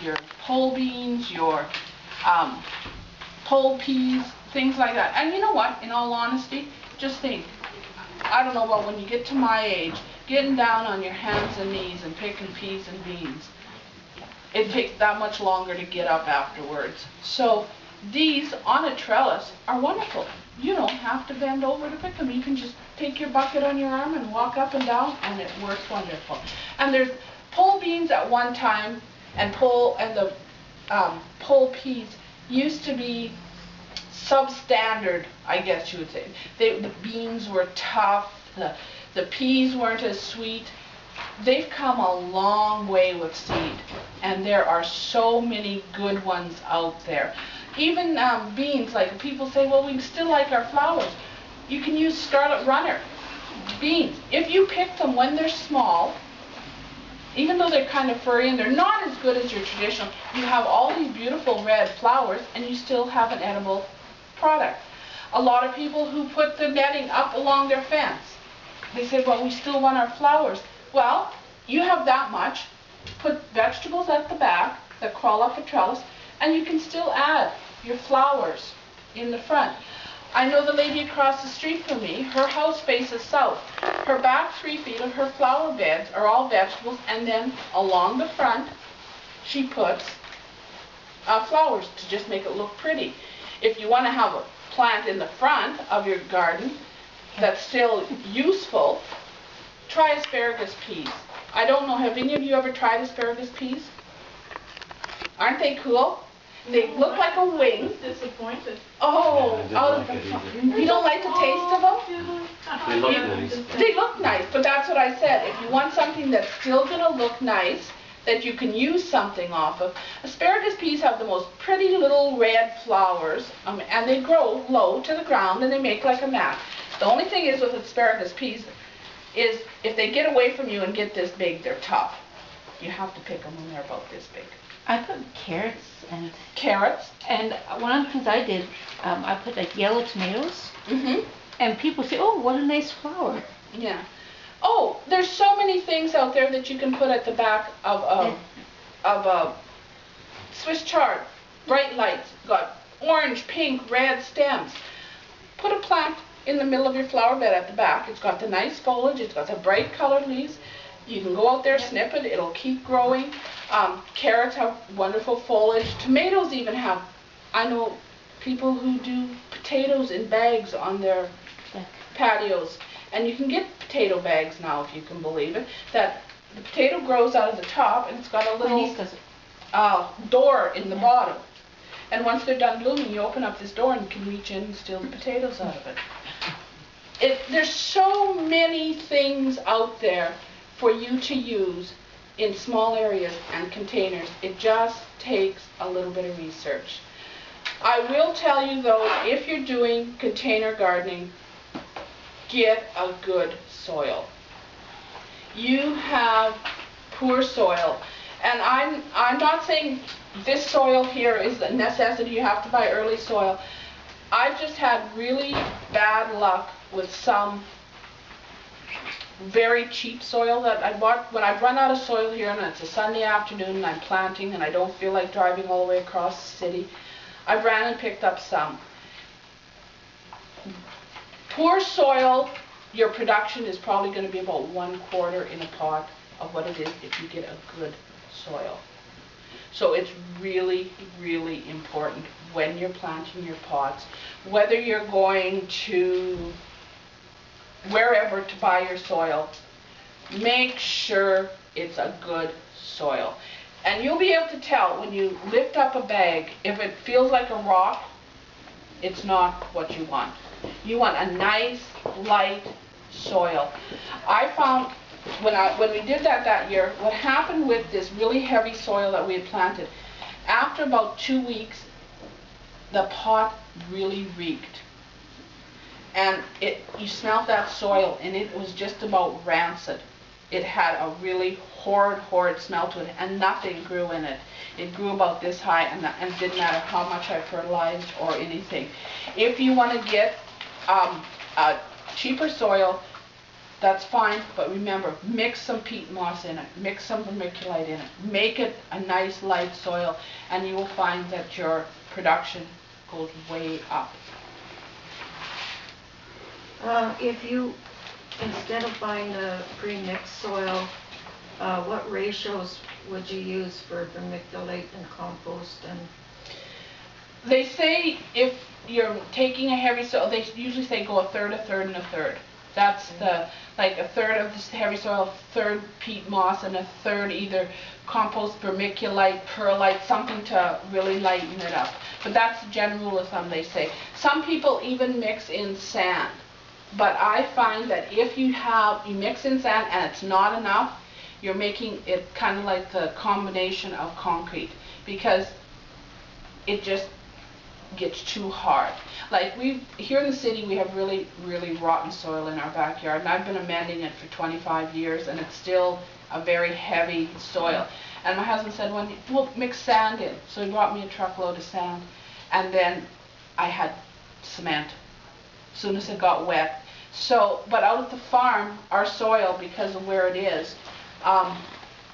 your pole beans, your pole peas, things like that. And you know what, in all honesty, just think, I don't know about when you get to my age, getting down on your hands and knees and picking peas and beans, it takes that much longer to get up afterwards. So these on a trellis are wonderful. You don't have to bend over to pick them. You can just take your bucket on your arm and walk up and down, and it works wonderful. And there's pole beans at one time, and the pole peas used to be substandard, I guess you would say. The beans were tough, the peas weren't as sweet. They've come a long way with seed, and there are so many good ones out there. Even beans, like people say, well, we still like our flowers. You can use Scarlet Runner beans. If you pick them when they're small, even though they're kind of furry and they're not as good as your traditional, you have all these beautiful red flowers and you still have an edible product. A lot of people who put the netting up along their fence, they say, well, we still want our flowers. Well, you have that much, put vegetables at the back that crawl up a trellis, and you can still add your flowers in the front. I know the lady across the street from me, her house faces south. Her back 3 feet of her flower beds are all vegetables, and then along the front, she puts flowers to just make it look pretty. If you want to have a plant in the front of your garden that's still useful, try asparagus peas. I don't know, have any of you ever tried asparagus peas? Aren't they cool? They look like a wing. Disappointed. Oh, you don't like the taste of them? They look nice. They look nice, but that's what I said. If you want something that's still going to look nice, that you can use something off of, asparagus peas have the most pretty little red flowers, and they grow low to the ground, and they make like a mat. The only thing is with asparagus peas is if they get away from you and get this big, they're tough. You have to pick them when they're about this big. I put carrots and one of the things I did, I put like yellow tomatoes, and people say, "Oh, what a nice flower!" Yeah. Oh, there's so many things out there that you can put at the back of a Swiss chard. Bright lights, got orange, pink, red stems. Put a plant in the middle of your flower bed at the back. It's got the nice foliage. It's got the bright colored leaves. You can go out there, snip it. It'll keep growing. Carrots have wonderful foliage. Tomatoes even have. I know people who do potatoes in bags on their patios. And you can get potato bags now, if you can believe it. That the potato grows out of the top, and it's got a little door in the bottom. And once they're done blooming, you open up this door and you can reach in and steal the potatoes out of it. There's so many things out there for you to use in small areas and containers. It just takes a little bit of research. I will tell you though, if you're doing container gardening, get a good soil. You have poor soil, and I'm not saying this soil here is a necessity, you have to buy early soil. I've just had really bad luck with some very cheap soil that I bought. When I've run out of soil here and it's a Sunday afternoon and I'm planting and I don't feel like driving all the way across the city, I've ran and picked up some. Poor soil, your production is probably going to be about 1/4 in a pot of what it is if you get a good soil. So it's really, really important when you're planting your pots, whether you're going to wherever to buy your soil, make sure it's a good soil. And you'll be able to tell when you lift up a bag, if it feels like a rock, it's not what you want. You want a nice, light soil. I found when we did that year, what happened with this really heavy soil that we had planted, after about 2 weeks, the pot really reeked. And you smelled that soil and it was just about rancid. It had a really horrid smell to it, and nothing grew in it. It grew about this high, and it didn't matter how much I fertilized or anything. If you want to get a cheaper soil, that's fine, but remember, mix some peat moss in it, mix some vermiculite in it, make it a nice light soil, and you will find that your production goes way up. If you, instead of buying the pre-mixed soil, what ratios would you use for vermiculite and compost? And They say if you're taking a heavy soil, they usually say go a third, and a third. That's like a third of this heavy soil, a third peat moss, and a third either compost, vermiculite, perlite, something to really lighten it up. But that's the general rule of thumb, they say. Some people even mix in sand. But I find that if you mix in sand and it's not enough, you're making it kind of like the combination of concrete, because it just gets too hard. Like here in the city, we have really, really rotten soil in our backyard, and I've been amending it for 25 years, and it's still a very heavy soil. And my husband said, well, mix sand in. So he brought me a truckload of sand, and then I had cement as soon as it got wet. So, but out at the farm, our soil, because of where it is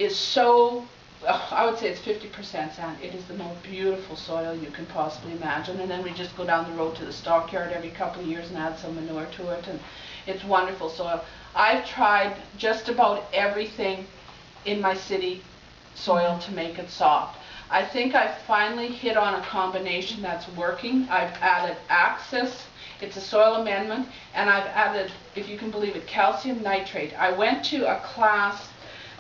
so, I would say it's 50% sand. It is the most beautiful soil you can possibly imagine. And then we just go down the road to the stockyard every couple of years and add some manure to it, and it's wonderful soil. I've tried just about everything in my city soil to make it soft. I think I finally hit on a combination that's working. I've added Axis. It's a soil amendment, and I've added, if you can believe it, calcium nitrate. I went to a class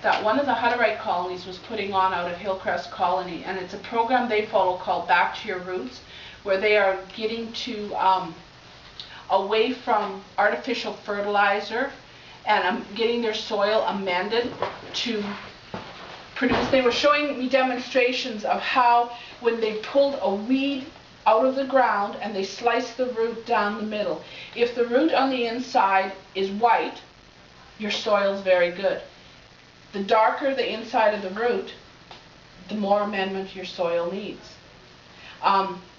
that one of the Hutterite colonies was putting on out at Hillcrest Colony, and it's a program they follow called Back to Your Roots, where they are getting to away from artificial fertilizer and getting their soil amended to produce. They were showing me demonstrations of how when they pulled a weed out of the ground and they sliced the root down the middle, if the root on the inside is white, your soil's very good. The darker the inside of the root, the more amendment your soil needs.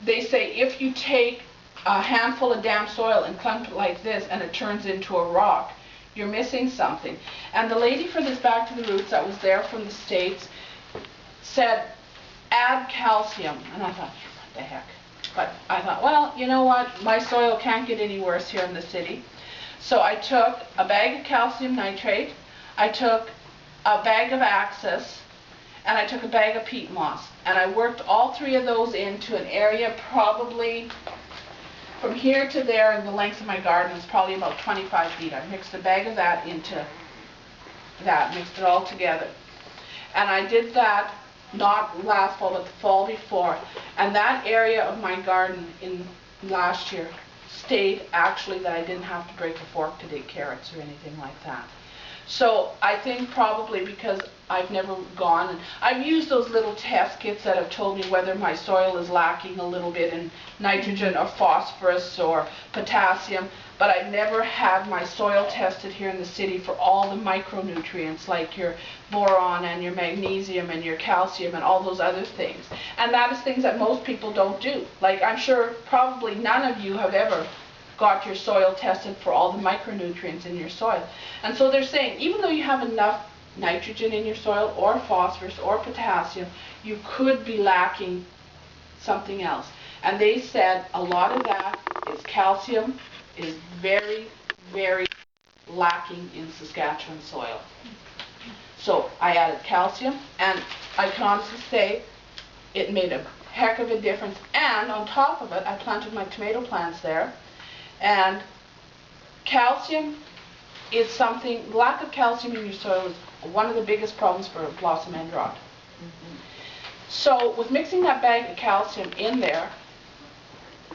They say if you take a handful of damp soil and clump it like this and it turns into a rock, you're missing something. And the lady for this Back to the Roots that was there from the States said, add calcium. And I thought, what the heck? But I thought, well, you know what? My soil can't get any worse here in the city. So I took a bag of calcium nitrate, I took a bag of Axis, and I took a bag of peat moss. And I worked all three of those into an area probably from here to there, and the length of my garden is probably about 25 feet. I mixed a bag of that into that, mixed it all together. And I did that not last fall, but the fall before. And that area of my garden in last year stayed actually that I didn't have to break a fork to dig carrots or anything like that. So I think probably because I've never gone, and I've used those little test kits that have told me whether my soil is lacking a little bit in nitrogen or phosphorus or potassium, but I've never had my soil tested here in the city for all the micronutrients like your boron and your magnesium and your calcium and all those other things. And that is things that most people don't do. Like, I'm sure probably none of you have ever got your soil tested for all the micronutrients in your soil. And so they're saying, even though you have enough nitrogen in your soil or phosphorus or potassium, you could be lacking something else. And they said a lot of that is calcium is very, very lacking in Saskatchewan soil. So I added calcium, and I can honestly say it made a heck of a difference. And on top of it, I planted my tomato plants there. And calcium is something, lack of calcium in your soil is one of the biggest problems for blossom end rot. So with mixing that bag of calcium in there,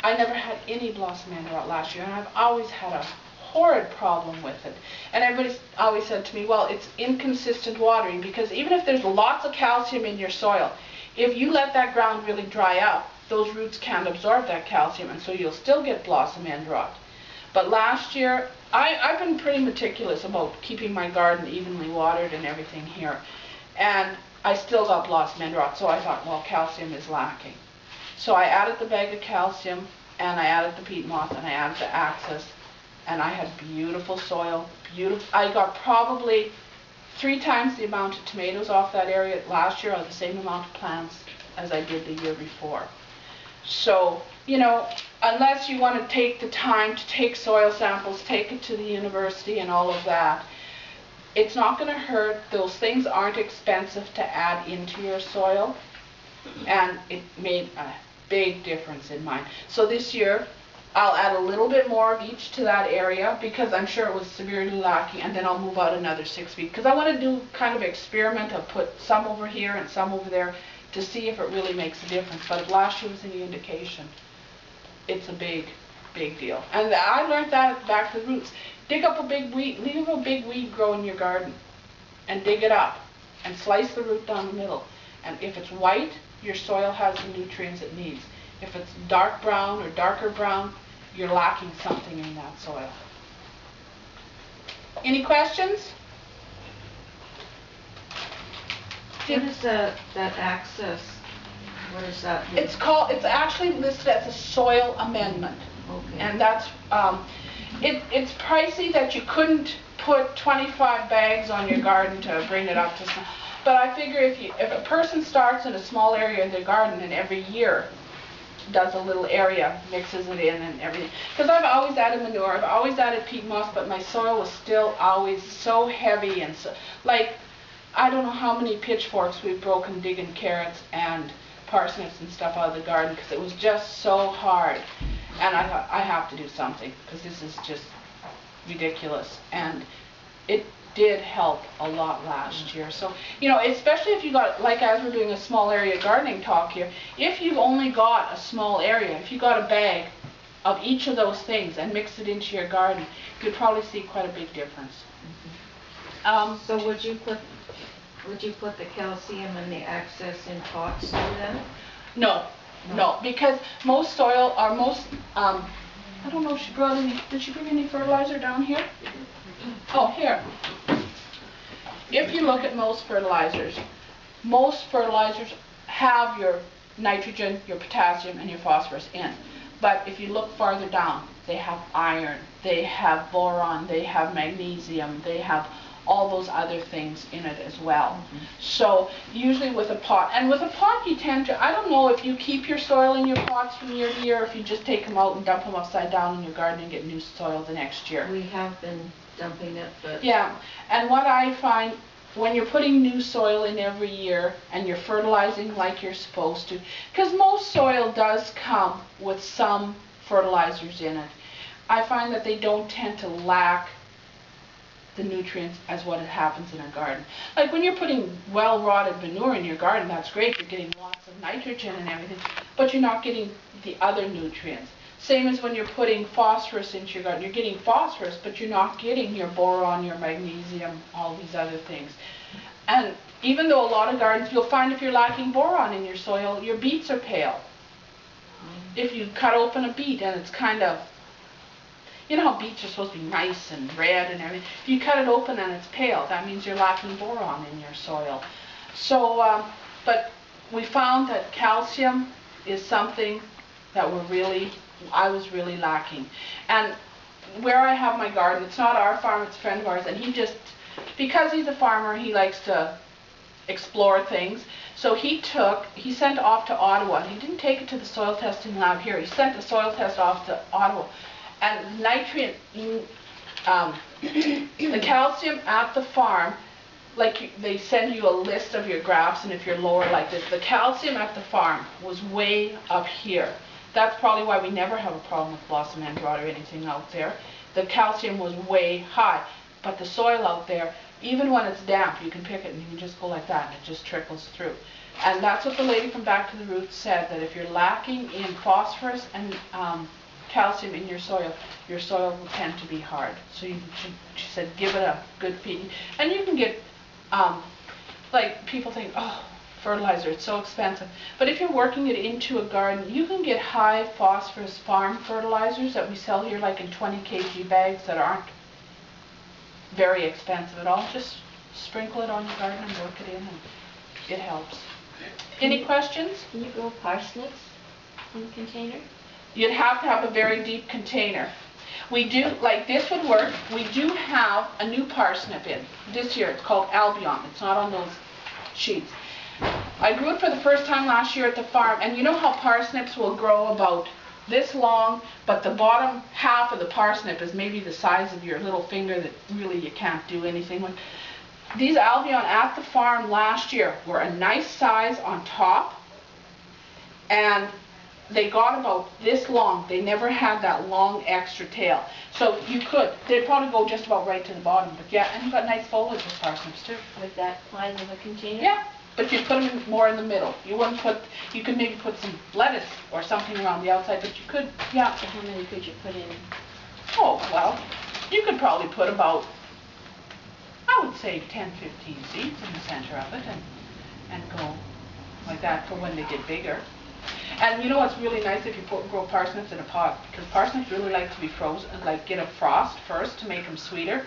I never had any blossom end rot last year, and I've always had a horrid problem with it. And everybody's always said to me, well, it's inconsistent watering, because even if there's lots of calcium in your soil, if you let that ground really dry up, those roots can't absorb that calcium, and so you'll still get blossom end rot. But last year, I've been pretty meticulous about keeping my garden evenly watered and everything here, and I still got blossom end rot, so I thought, well, calcium is lacking. So I added the bag of calcium, and I added the peat moss, and I added the Axis, and I had beautiful soil, I got probably 3 times the amount of tomatoes off that area last year, or the same amount of plants as I did the year before. So, you know, unless you want to take the time to take soil samples, take it to the university and all of that, it's not going to hurt. Those things aren't expensive to add into your soil, and it made a big difference in mine. So this year, I'll add a little bit more of each to that area because I'm sure it was severely lacking, and then I'll move out another 6 feet because I want to do kind of an experiment of put some over here and some over there to see if it really makes a difference. But if last year was any indication, it's a big, big deal. And I learned that back to the roots. Dig up a big weed, leave a big weed grow in your garden and dig it up and slice the root down the middle. And if it's white, your soil has the nutrients it needs. If it's dark brown or darker brown, you're lacking something in that soil. Any questions? What is that access? What is that? It's actually listed as a soil amendment. Okay. And that's, it's pricey that you couldn't put 25 bags on your garden to bring it up to some. But I figure if a person starts in a small area of their garden and every year does a little area, mixes it in and everything. Because I've always added manure, I've always added peat moss, but my soil was still always so heavy and so, like, I don't know how many pitchforks we've broken digging carrots and parsnips and stuff out of the garden because it was just so hard. And I thought, I have to do something because this is just ridiculous. And it did help a lot last year. So, you know, especially if you got, like as we're doing a small area gardening talk here, if you've only got a small area, if you got a bag of each of those things and mix it into your garden, you'd probably see quite a big difference. So would you put the calcium and the excess in pots too then? No, no, because most soil, or most, I don't know if she brought any, did she bring any fertilizer down here? Oh, here. If you look at most fertilizers have your nitrogen, your potassium, and your phosphorus in. But if you look farther down, they have iron, they have boron, they have magnesium, they have all those other things in it as well. So usually with a pot, and with a pot you tend to, I don't know if you keep your soil in your pots from year to year, or if you just take them out and dump them upside down in your garden and get new soil the next year. We have been dumping it, but... Yeah, and what I find, when you're putting new soil in every year and you're fertilizing like you're supposed to, because most soil does come with some fertilizers in it, I find that they don't tend to lack the nutrients as what it happens in a garden. Like when you're putting well-rotted manure in your garden, that's great, you're getting lots of nitrogen and everything, but you're not getting the other nutrients. Same as when you're putting phosphorus into your garden, you're getting phosphorus, but you're not getting your boron, your magnesium, all these other things. And even though a lot of gardens, you'll find if you're lacking boron in your soil, your beets are pale. If you cut open a beet and it's kind of, you know how beets are supposed to be nice and red and everything. If you cut it open and it's pale, that means you're lacking boron in your soil. So, but we found that calcium is something that I was really lacking. And where I have my garden, it's not our farm, it's a friend of ours, and he just, because he's a farmer, he likes to explore things. So he sent off to Ottawa. He didn't take it to the soil testing lab here. He sent the soil test off to Ottawa. And the calcium at the farm, like they send you a list of your graphs, and if you're lower like this, the calcium at the farm was way up here. That's probably why we never have a problem with blossom end rot or anything out there. The calcium was way high, but the soil out there, even when it's damp, you can pick it and you can just go like that and it just trickles through. And that's what the lady from Back to the Roots said, that if you're lacking in phosphorus and calcium in your soil will tend to be hard. So she said give it a good feed. And you can get, like people think, oh, fertilizer, it's so expensive. But if you're working it into a garden, you can get high phosphorus farm fertilizers that we sell here like in 20 kg bags that aren't very expensive at all. Just sprinkle it on your garden and work it in and it helps. Any questions? Can you grow parsnips in a container? You'd have to have a very deep container. We do, like this would work, we do have a new parsnip in, this year, it's called Albion, it's not on those sheets. I grew it for the first time last year at the farm, and you know how parsnips will grow about this long, but the bottom half of the parsnip is maybe the size of your little finger that really you can't do anything with. These Albion at the farm last year were a nice size on top, and they got about this long. They never had that long extra tail. So you could, they'd probably go just about right to the bottom, but yeah, and you've got nice foliage with parsnips too. With that size of a container? Yeah, but you'd put them in, more in the middle. You wouldn't put, you could maybe put some lettuce or something around the outside, but you could, yeah. So how many could you put in? Oh, well, you could probably put about, I would say 10, 15 seeds in the center of it and go like that for when they get bigger. And you know what's really nice if you grow parsnips in a pot, because parsnips really like to be frozen, like get a frost first to make them sweeter.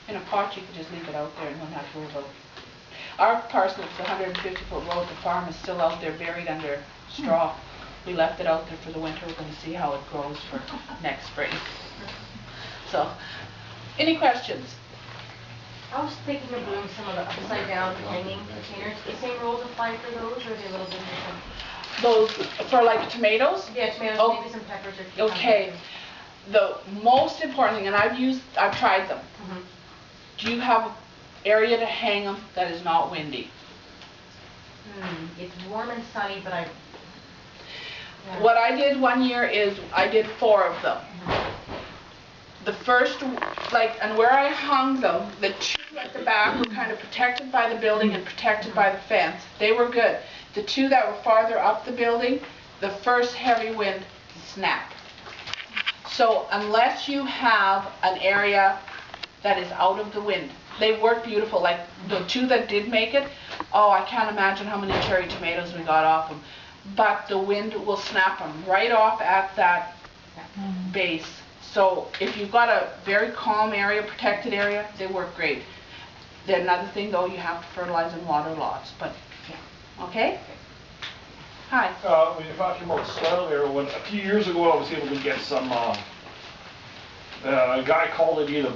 In a pot you can just leave it out there and don't have to worry about it. Our parsnips, the 150-foot row at the farm, is still out there buried under straw. We left it out there for the winter. We're going to see how it grows for next spring. So, any questions? I was thinking of doing some of the upside down hanging containers. The same rules apply for those, or are they a little bit different? Those for like tomatoes? Yeah, tomatoes, Oh, maybe some peppers or cucumbers. okay. The most important thing, and I've tried them. Mm-hmm. Do you have an area to hang them that is not windy? It's warm and sunny, but I... Yeah. What I did one year is I did 4 of them. The first, like, and where I hung them, the 2 at the back were kind of protected by the building and protected by the fence. They were good. The 2 that were farther up the building, the first heavy wind snapped. So unless you have an area that is out of the wind, they work beautiful. Like the 2 that did make it, oh, I can't imagine how many cherry tomatoes we got off them. But the wind will snap them right off at that base. So if you've got a very calm area, protected area, they work great. Then another thing though, you have to fertilize and water lots. But yeah, okay. Hi. When you're talking about soil there, a few years ago I was able to get some, a guy called it either